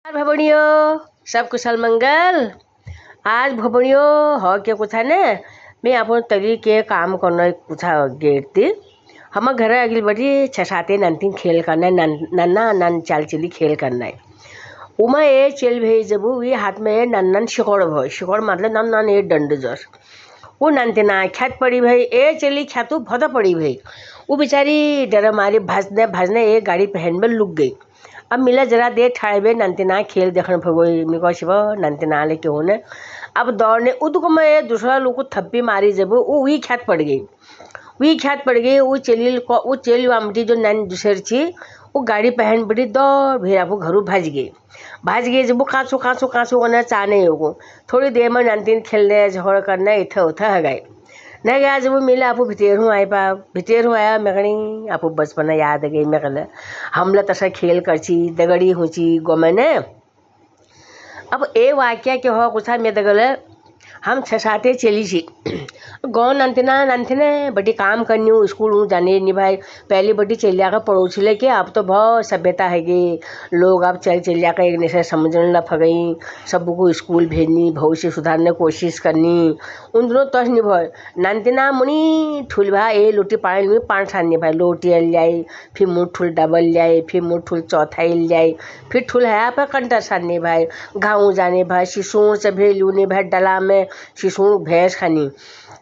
भबड़ियों सब कुशल मंगल। आज भबड़ियों हो क्या कुछ है ने मैं अपन तरी के काम करना कुछ गेटती हम घर अगली बड़ी छसाते नंती खेल करना नन्ना नन चाल चली खेल करना है उमा ये चल भई जब ये हाथ में नन्न शिकोड़ भो शिकोड़ मतलब नन नन ये डंड जस वो ननते ना ख्यात पड़ी भाई ए चली ख्यातू भद पड़ी भाई वो बेचारी डर मारी भाजने भाजने एक गाड़ी पहन में लुक गई। अब मिला जरा देर ठाड़े नंतना खेल देखने भगोई मेरे को शिव नंतना ले क्यों ने अब दौड़ने उद को मैं दूसरा लोग को थप्पी मारी जब वो वही ख्यात पड़ गई वो चली आमटी जो नैन दूसर थी वो गाड़ी पहन पड़ी दौड़ फिर आपको घरों भाज गई जब वो कांसू कांसू कांसू करना चाहने होगो थोड़ी देर में नंतीन खेलने झगड़ करना इतना उथा है गए नहीं गया जब मिला आपको भितेर हूँ आया मैं कहीं आपको बचपना याद आ गई मैं कल हमला तसा खेल करची दगड़ी हुची गोमने अब ए वाक्य के हो कुछ मैं दगल हम छसाते चली छी गाँव नंथने बड़ी काम करनी हूँ स्कूल हूँ जाने नहीं भाई पहले बड़ी चलिया का पड़ोसी लेके अब तो बहुत सभ्यता है गे लोग अब चलिया का एक से समझने लग गई सबको स्कूल भेजनी भविष्य सुधारने की कोशिश करनी उन दोनों तस नहीं भाई नंतना मुनी ठुल भाई ए लोटी पानी में पान छाननी भाई लोटी लियाई फिर मुँह ठुल डबल लियाई फिर मुँह ठुल चौथाई लियाई फिर ठुल है पर कंटा छाननी भाई गाँव जाने भाई शिशुओं से भेलूने भाई डला में शिशुओं भैंस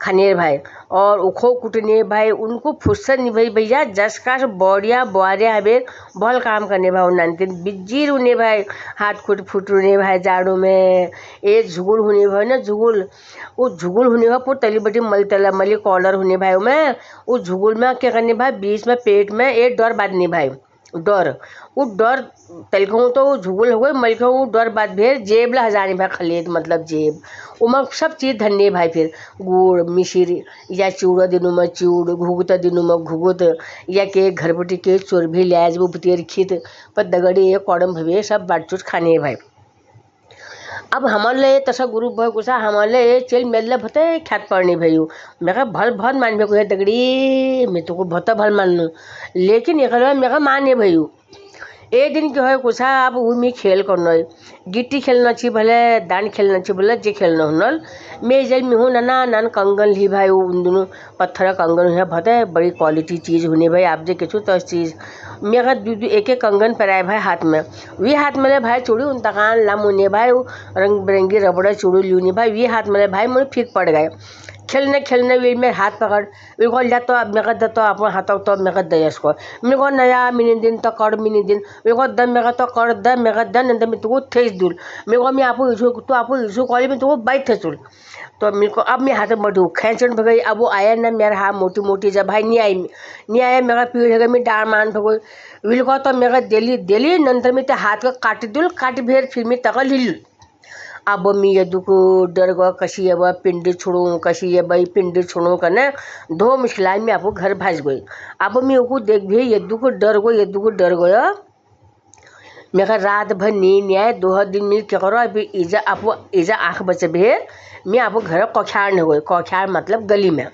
खाने भाई और उखो कुटने भाई उनको फुर्सत नहीं भाई भैया जस का बौड़िया बुआरिया हबेर बहुत काम करने भाई नंतिन बिज्जी रुने भाई हाथ खुट फुटने भाई जाड़ों में ए झुगुल होने भाई ना झुगुल वो झुगुल होने भाई पूरी तली बटी मली कॉलर होने भाई में वो झुगुल में क्या करने भाई बीच में पेट में एक डर बांधने भाई डर वो डर तलखों तो झुगुल हो गई मलखों वो डर बात भेर जेब ला हजारी भाई खलेत मतलब जेब उमा सब चीज़ धन्य भाई फिर गुड़ मिश्री या चूड़ा दिनों में चूड़ घुगुता दिनों में घुगुत या के घर बटी के चोर भी लियाज वो बुतेर खित पर दगड़ी कौड़म भवे सब बाट चूट खाने भाई। अब हमारे तसा गुरु भाई कुसा हमारे चल मेल भते ख्यात पड़नी भाई मैं कहा भल बहुत मान भाई को दगड़ी मैं तो को भता भल मान लूँ लेकिन एक मैं माने भाई एक दिन क्या है कुछ अब वो मैं खेल करना गिट्टी खेलना चाहिए भले दान खेलना चाहिए भले जे खेलना हुनल मैं जल में हूँ ना नान कंगन ली भाई वो उन दोनों पत्थर कंगन है भते बड़ी क्वालिटी चीज़ होने भाई आप जे किचु तो चीज़ मैं अगर दू एक कंगन पहराए भाई हाथ में वी हाथ में ले भाई चूड़ी उन तकान लामुने भाई रंग बिरंगी रबड़ा चूड़ी लूनी भाई वी हाथ में ले भाई मुझे फिर पड़ गए खेलने वे में हाथ पकड़ मेरे को जा तो अब मेरे तो अपन हाथ तो मेरे दे इसको मेरे को नया मिनी दिन तो कर मिनी दिन मेरे को दम मेरे तो कर दम मेरे दन नहीं मैं तुमको थेस दूल मेरे को मैं आपको इशू तो आपको इशू कॉलेज में तुमको बाइक थे चुल तो मेरे को अब मैं हाथ में बढ़ू खेचन भगई अब वो आया ना मेरा हाथ मोटी जब भाई नहीं आया मेरा पीड़ है मैं डार मान भगोई विल को तो मेरा दिली नंतर में तो हाथ को काटी भेर फिर मैं तक लिल अब मी यदुको डर गो कशी अब पिंडी छोड़ू कशी ये भाई पिंडी छोड़ू करना दो मुश्किल में आपको घर भाज गई अब मैं को देख भी यदु को डर गयो मैं रात भर नींद आए 2 दिन मिल क्या करो अभी इजा आँख बचे भी मैं आपको घर कौखार न गई कौखार मतलब गली में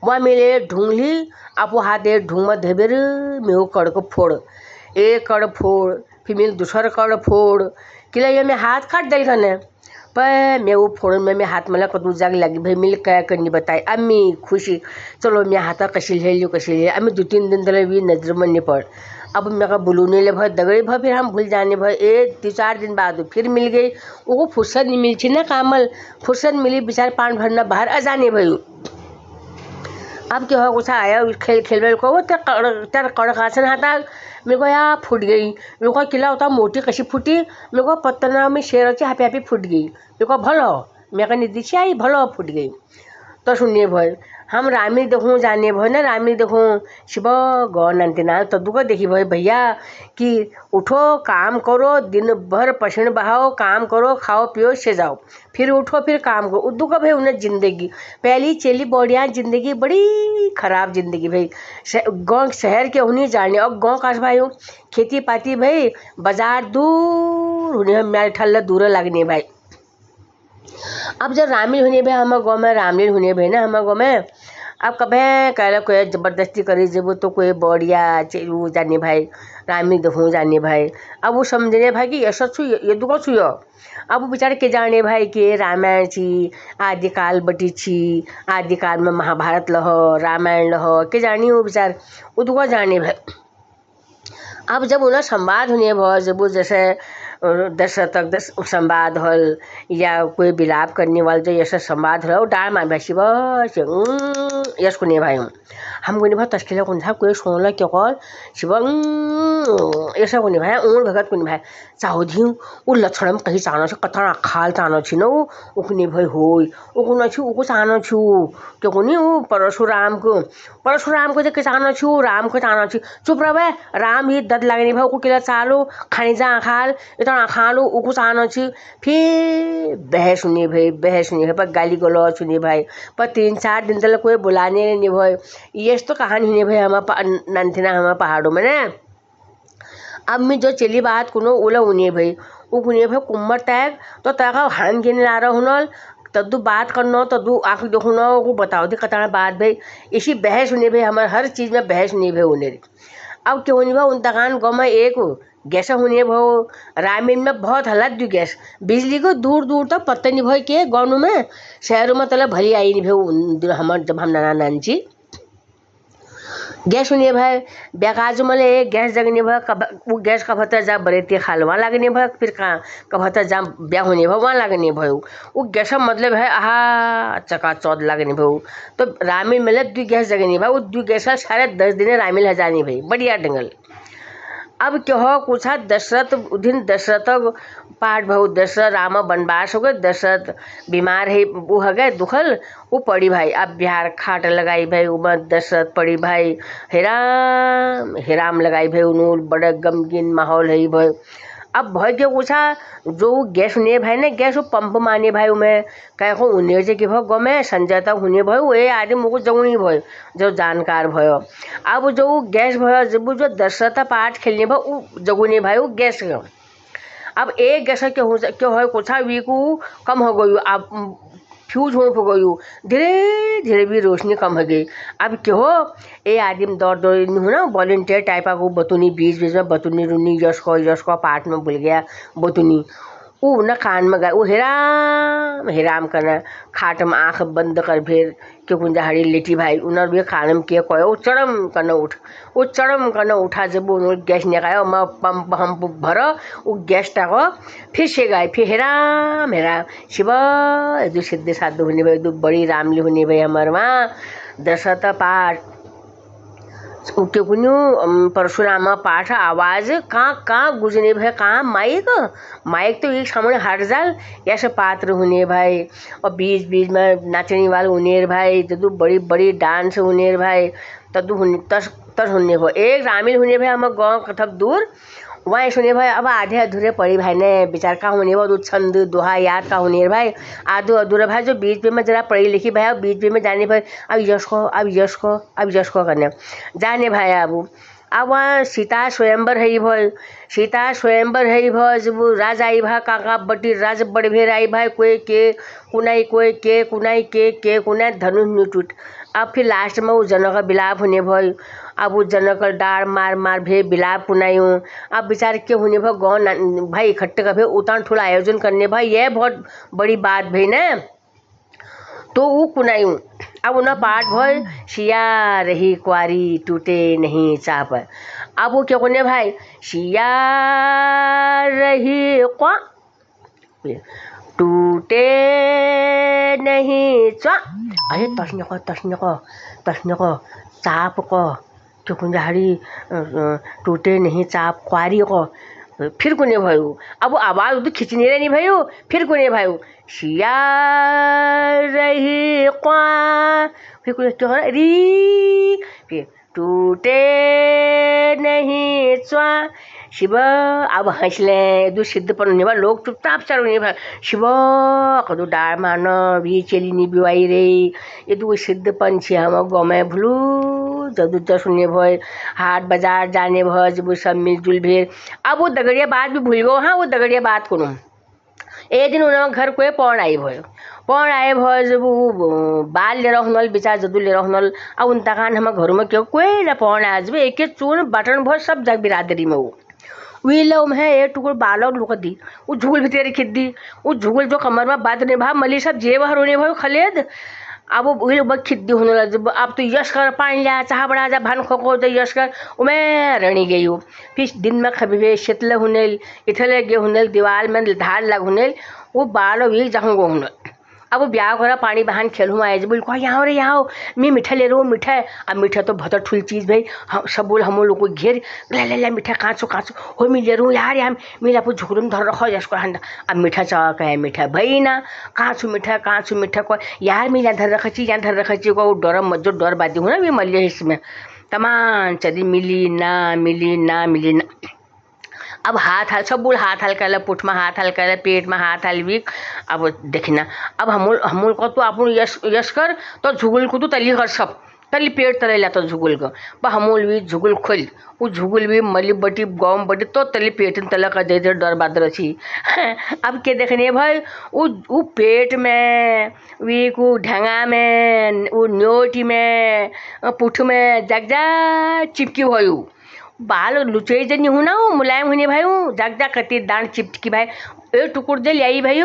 वहाँ मिले ढूंढली आपको हाथ एक ढूंढ में धबेर मैं वो कड़ को फोड़ एक कड़ फोड़ फिर मेरे दूसरा कड़ फोड़ किला ये मैं हाथ काट दिल करने पर मैं वो फोड़ में मैं हाथ मला कदू जाग लगी भाई मिल क्या करनी बताई अम्मी खुशी चलो मैं हाथ कशी ले अम्मी 2-3 दिन तले भी नजर में नहीं पड़ अब मैं बुलूने ले भाई दगड़े भाई फिर हम भूल जाने भाई 3-4 दिन बाद फिर मिल गई वो फुर्सत नहीं मिली थी ना कामल फुर्सत मिली बेचारे पान भरना बाहर आ जाने भाई अब क्या हो कुछ आया खेल को वो तेरा कड़कासन हाथा मेरे को यहाँ फूट गई मेरे को किला होता मोटी कशी फूटी मेरे को पत्तना में शेराची हापी फूट गई मेरे को भलो मेरे को निधि आई भलो फूट गई तो सुनिए भाई हम रामी देखूँ जाने भाई ना रामी देखूँ शिव गौ नंतना तो दुख देखी भाई भैया कि उठो काम करो दिन भर पसीने बहाओ काम करो खाओ पियो से जाओ फिर उठो फिर काम करो दुख भाई उन्हें जिंदगी पहली चली बढ़िया जिंदगी बड़ी खराब जिंदगी भाई गाँव शहर के उन्हीं जाने और गाँव काश भाई हो खेती पाती भाई बाजार दूर उन्हें मेरे ठल्ला दूर लगने भाई अब जब रामलील होने भाई हमारे गाँव में रामलील होने भाई ना हमारे गाँव में अब कभे कहला कोई जबरदस्ती करी जब तो कोई बढ़िया वो जाने भाई रामी दहू जाने भाई। अब वो समझने भाई कि ऐसा छू ये दुखो छू। अब वो बेचारे के जाने भाई के रामायण छी आदिकाल बटी छी, आदिकाल में महाभारत लह रामायण लह के जानी वो बेचार वो दुखो जाने भाई। अब जब उन्हें संवाद होने भो जब वो जैसे दशरथक संवाद हल या कोई विलाप करने वाला जो ऐसा संवाद हो डाल मार भाई शिव यश को नहीं भाई हमको नहीं भाई तस्केला कौन था कोई सोना क्यों कौन शिव ऐसा को नहीं भाई उड़ भगत को नहीं भाई चाहूदी वो लक्षण कहीं चाहना छो कथा खाल चाहना छी नो उकने भाई होई उको न छु उको चाहना छु क्यों को नहीं वो परशुराम को देख के चाहना छु राम को चाहना छु चुप रहे राम ही दद लगने भाई उको केला चालो खाने जा खाल इतना खालो उको चाहना छु फिर बहस सुनी भाई पर गाली गलौज सुनी भाई पर 3-4 दिन तक कोई बुलाने नहीं भाई ये तो कहानी नहीं भाई हमारे नंथना हमारे पहाड़ों में ना। अब मैं जो चली बात कुनो ओला उन्हें भाई वो कुने भाई कुम्मर तैग तो तैगा हान गिन ला रहा हूँ तदू बात करना तदू आँख देखो ना वो बताओ थी कतना बात भाई इसी बहस उन्हें भाई हमारे हर चीज़ में बहस नहीं भाई उन्हें। अब क्यों नहीं भाई उन तकान गाँव में एक गैस होने भाव रामीन में बहुत हालत दी गैस बिजली को दूर दूर तक पत्ते नहीं भाई के गाँव में शहरों में तला भली आई नहीं भाई हमारे जब हम नाना नानची गैस होने भाई बेकाजू मले एक गैस जगने भाई वो गैस का भत्ता जा बरेती खालवा लगने भाई फिर कहाँ का भत्ता जा ब्याह होने भाई वहाँ लगने भाई वो गैस का मतलब है आहा चका चौध लगने भाई तो रामीन मिले 2 गैस जगने भाई वो 2 गैस का सारे 10 दिन रामीन हजानी भाई बढ़िया डंगल। अब क्यों हो कुछ दशरथ दिन दशरथ पाठ भाऊ दशरथ राम वनवास हो गए दशरथ बीमार है वो हो गए दुखल वो पड़ी भाई अब बिहार खाट लगाई भाई उमर दशरथ पड़ी भाई हेराम लगाई भाई उन्होंने बड़ा गमगीन माहौल है भाई। अब भाई क्या पूछा जो गैस ने भाई ने गैस वो पंप माने भाई मैं कह को उन्हें जे कि भाई गमे संजय तक होने भाई वो ये आदमी मुझको जगनी भाई जो जानकार भयो। अब जो गैस भयो जब जो दशरथ पाठ खेलने भाई वो जगुने भाई वो गैस अब एक गैस क्यों हो कुछ वीकू कम हो गई अब फ्यूज हो गई धीरे धीरे भी रोशनी कम हो गई। अब क्यों हो ए आदमी दौड़ दौड़ हो ना वॉलेंटियर टाइप का वो बतूनी बीच बीच में बतूनी रुनी यश को पार्ट में भूल गया बतूनी वो न कान में गए वो हेराम करना खाट में आँख बंद कर फिर क्यों कुंजाहड़ी लेटी भाई उन्हें भी खाने में किया कहो वो चरम करना उठा जब उन्होंने गैस निकाया मैं पंप हम भरो वो गैस टाको फिर से गए फिर हेराम शिव दो सिद्धे साधु होने भाई दो बड़ी रामली होने भाई हमारे वहाँ दशरथ पाठ उके कुन्यू परशुराम पाठ आवाज़ कहाँ गुजने भाई कहाँ माइक तो एक सामने हट जाल ऐसे पात्र होने भाई और बीच बीच में नाचने वाले उनेर भाई तदू बड़ी बड़ी डांस उनेर भाई तदू तस होने भाई एक रामिल होने भाई हमारे गाँव कथक दूर वहाँ सुने भाई अब आधे अधूरे पड़ी भाई ने विचार का होने भाई छंद दोहा याद का होने भाई आधो अधूरा भाई जो बीच में जरा पढ़ी लिखी भाई अब बीच में जाने भाई अब यश को करने जाने भाई अब वहाँ सीता स्वयंवर है भाई जब राजा आई भाई काका बटी राज बड़ भेर आई भाई कोई के कुनाई के कुनाई धनुष टूट। अब फिर लास्ट में वो जनक का बिलाप होने भाई अब वो जनक डार मार भे बिलाप कुनायूँ अब बेचारे के होने भाई गाँव भाई इकट्ठे का भाई उतना थोड़ा आयोजन करने भाई ये बहुत बड़ी बात भाई ना तो वो कुनायूँ अब उन्हें पाठ भाई सिया रही कुआरी टूटे नहीं चाप अब वो क्या करने भाई सिया रही क्वा टूटे नहीं चा अरे तस्न को चाप को क्यों कुंजाहड़ी टूटे नहीं चाप क्वारी को फिर कोने भाई अब वो आवाज़ उधर खींचने रही भाई फिर कोने भाई सिया रही क्वा फिर कोने क्यों री फिर टूटे नहीं च्वा शिव अब हंसले दू सिद्ध पर होने लोग चुपचाप चल होने भाई शिव कदू डार मानो भी चली नहीं बिवाई रे ये दू सिद्ध पंछी हम गाँव में भूलू जदू सुनने भाई हाट बाजार जाने भाई जब सब मिलजुल भेर अब वो दगड़िया बात भी भूल गो हाँ वो दगड़िया बात करूँ एक दिन उन्होंने घर कोई पौन आई भाई पण आए भर जब वो बाल ले रहनल बेचारा जदू ले रहनल अब उन तकान हम घर में क्यों कोई ना पण आज भी एक एक चून बटन भर सब जग बिरादरी में वो वीलो में ए टुकुर बालक लुक दी वो झुगल भी तेरे खिद्दी वो झुगल जो कमर में बात नहीं भा मली सब जेब हरोने भयो खलेद अब वो बग खिद्दी होने लग अब तो यश कर पानी लिया चाह बड़ा जा भान खोको तो यश कर उमें रणी गई हो फिर दिन में खबे शीतल होने इथले गे होने दीवार में धार लग होने वो बालो भी जाऊँ गो होने अब वो ब्याह करा पानी बहान खेलूँ आए बोल कह यहाँ रे यहाँ मैं मिठा ले रो मिठा अब मिठा तो बहुत ठुल चीज़ भाई हम सब बोल हम लोग को घेर ला मिठा काँचो काँचो हो मैं ले रू यार यार मेरा आपको झुकरूम धर रखो जसको हंडा अब मिठा चौक है मिठा भाई ना काँचो मिठा को यार मैं यहाँ धर रखा चीज यहाँ धर रखा चीज को डर मजो डर बाती हूँ ना मैं मलिया इसमें तमाम चली मिली ना अब हाथ हाल सब बोल हाथ हाल कर पुठ में हाथ हाल कर पेट में हाथ हाल भी अब देखना अब हमूल को तो आप यश कर तो झुगुल को तो तली कर सब तली पेट तलेला तो झुगुल को ब हमूल भी झुगुल खोल वो झुगुल भी मली बटी गम बटी तो तली पेट तला कर दे डर बादर छी अब के देखने भाई वो पेट में वी को ढंगा में वो न्योटी में पुठ में जग जा चिपकी भयू बाल लुचे जनी हूँ ना मुलायम होने भाई हूँ जग जा कती दांत चिपकी भाई ए टुकुर दे लाई भाई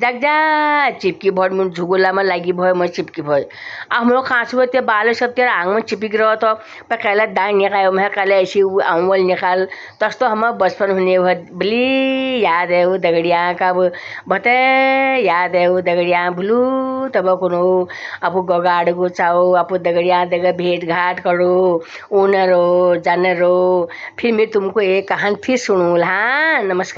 जग जा चिपकी भर मुझ झुगुला में लगी भय मैं चिपकी भय हम लोग खाँसो ते बाल सब तेरा आंग में चिपक रहा तो पर कहला दांत निकाल मैं कहला ऐसी आंवल निकाल तस तो हम बचपन होने बली याद है वो दगड़िया का बते याद है वो दगड़िया भूलू तब कोनो आप गगाड़ को चाहो आप दगड़िया दग भेंट घाट करो ऊन रो जान रो फिर मैं तुमको एक कहानी फिर सुनूँ हाँ नमस्कार।